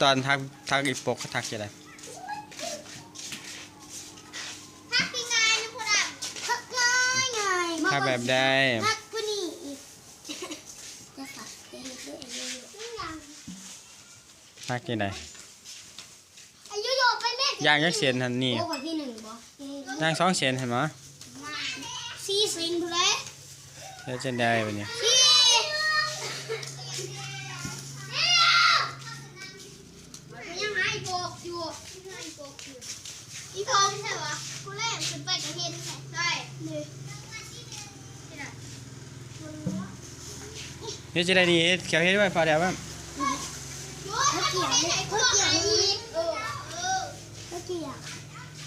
ตอนทักอีปกเขาทักจะได้ทักง่ายนะพวกเราทักง่ายทักแบบได้ทักผู้นี้อีกจะฝากเด็กด้วยทักจะได้อายุโยไปแม่ย่างยักเสียนทันนี่โอ้คนที่หนึ่งบ่ย่างสองเสียนเห็นไหมสี่สินผู้ใดแล้วจะได้ปะเนี่ยยังไงโบกอยู่อีพงใช่ปะผู้แรกขึ้นไปกับเห็นใช่นี่จะได้ดีเขียวเฮ็ดไว้พอเดี๋ยวบ้าง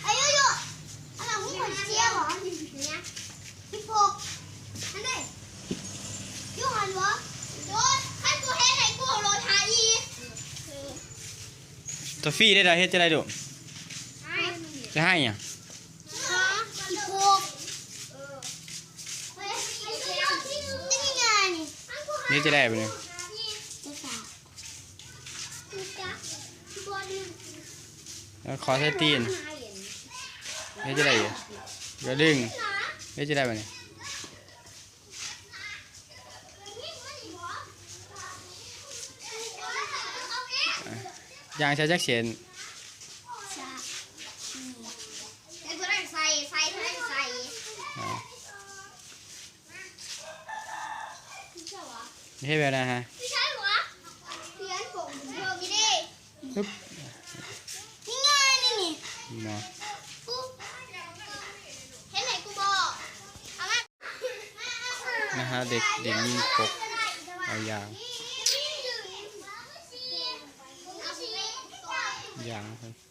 อายุโยอะไรมึงเหมือนเชียร์หรอเนี่ยพี่พกอันนี้ยูหันวะโดนขั้นกูเฮ็ดไหนกูโรทาอีตัวฟรีได้เฮ็ดจะได้ดูจะให้อ่ะพี่พกนี่ไงนี่นี่จะได้ปะเนี่ยแล้วขอใส่ตีนนี่จะได้อยู่เดี๋ยวดึงนี่จะได้ปะเนี่ยย่างใช้จักเสียนนี่ให้แบบนั้นฮะปึ๊บมานะฮะเด็กยิงปกเอายางครับ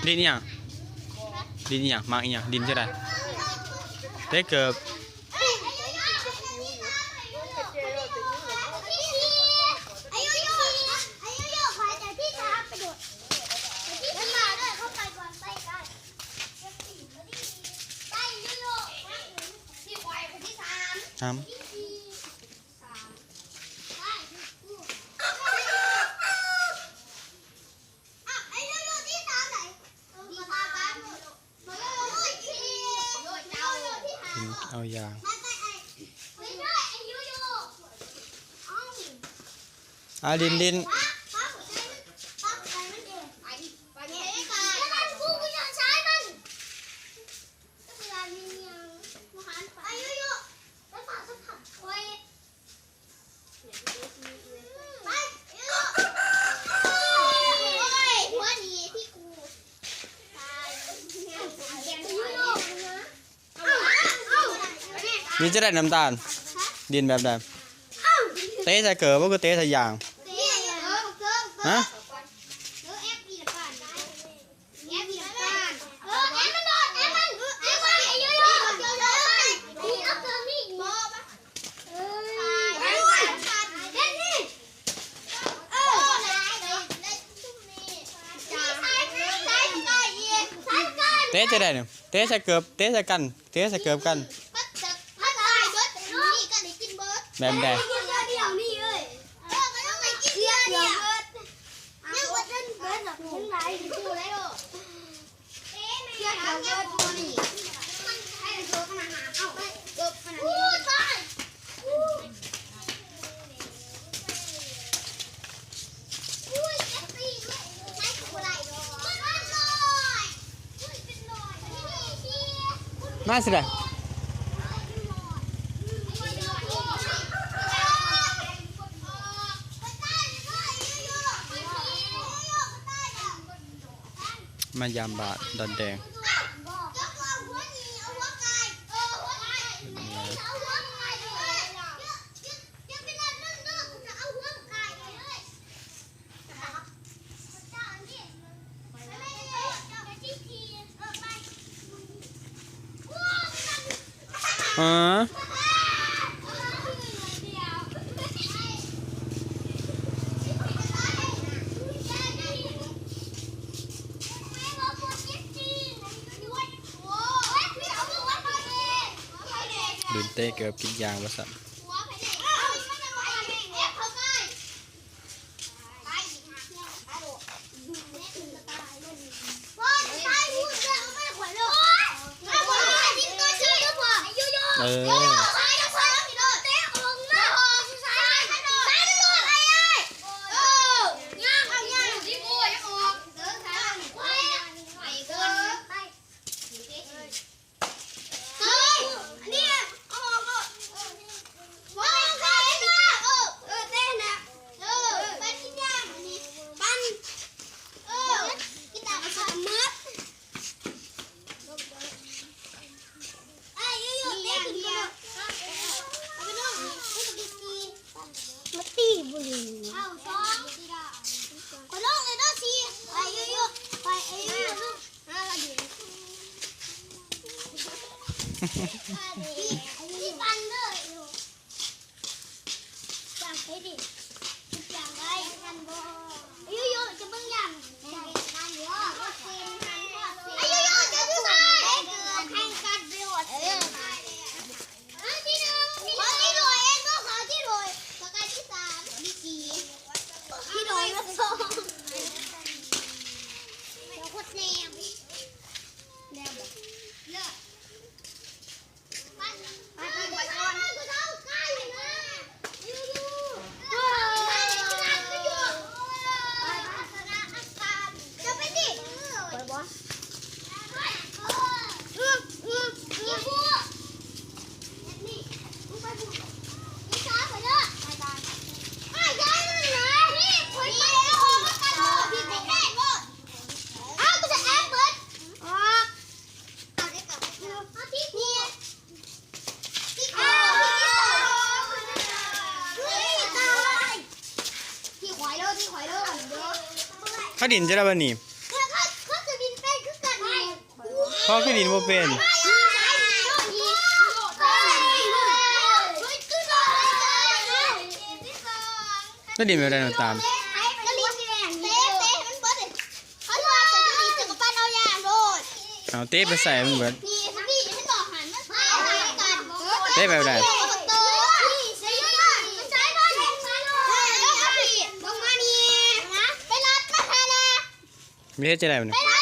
ดินอย่างดินอย่างมากอย่างดินจะได้ได้เกือบทำเอายางดินนี่จะได้น้ำตาลดินแบบเตะใส่เกลือก็เตะใส่ยางฮะ เตะจะได้เนี่ยเตะใส่เกือบเตะใส่กันเตะใส่เกือบกัน ถ้าตายเบิร์ดนี่ก็ได้กินเบิร์ด แบบใด เดียวนี่เลยก็ต้องไปกินเดียวเบิร์ดยังว่าจะเบิร์ดแบบถึงไหนดูเลยโดเชื่อทางเบิร์ดตัวนี้มันให้โชว์ขนาดหาเอ้าจบขนาดนี้ตายอุ้ยจะตีด้วยใช้ตัวอะไรมันลอยเป็นลอยนี่ มาสิได้ มายามบาดดอนแดงอ๋อดุนเต้เกือบกินยางวะสันเออที่ปันเลยจับไปดิจับไว้กันบ่อายุเยอะจะเบิ่งยังกันเยอะอายุเยอะจะดูสายแข่งกันไปหมดที่หนึ่งขอที่รวยเองก็ขอที่รวยประกาศที่สามที่สี่ที่รวยมาสองเดี๋ยวโคตรแนวแนวแบบเลิศข้าดินจะได้บ่หนีพ่อข้าดินบ่เป็นข้าดินแบบใดหนูตามเอาเต้ไปใส่มันเบิดเต้แบบใดมีเฮ็ดจะได้บ่เนี่ย